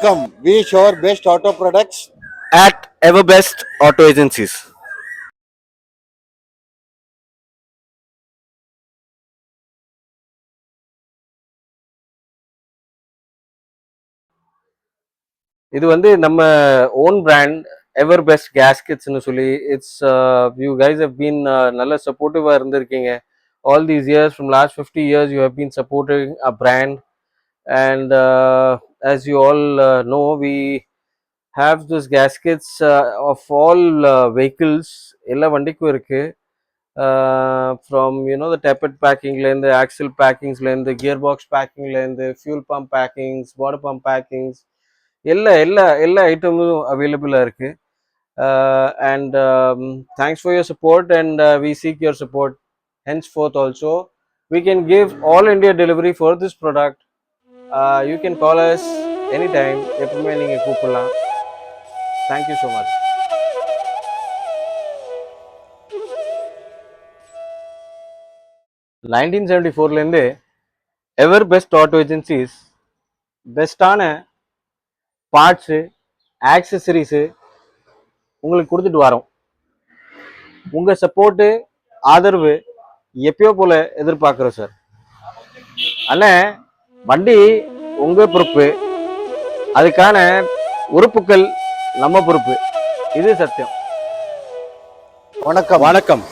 Vanakkam. We show our best auto products. at Everbest Auto Agencies. இது வந்து நம்ம own brand ever best கேஸ்கெட்ஸ்னு சொல்லி it's you guys have been நல்ல சப்போர்ட்டிவாக இருந்திருக்கீங்க all these years from last 50 years you have been supporting a brand and as you all know we have those gaskets of all vehicles எல்லா வண்டிக்கும் இருக்கு from you know the tapered packing லேருந்து axle packings லேருந்து gearbox packing லேருந்து fuel pump packings water pump packings எல்லா ஐட்டமும் அவைலபிளாக இருக்கு and thanks for your support and we seek your support henceforth also we can give all India delivery for this product. You can call us anytime எப்பவுமே நீங்கள் கூப்பிடலாம். Thank you so much. Nineteen 1974லேருந்து ever best auto agencies பெஸ்ட்டான parts accessories உங்களுக்கு கொடுத்துட்டு வரோம். உங்கள் support ஆதரவு எப்பயோ போல் எதிர்பார்க்குறோம் சார். அண்ணே வண்டி உங்கள் பொறுப்பு, அதுக்கான உறுப்புகள் நம்ம பொறுப்பு, இது சத்தியம். வணக்கம்.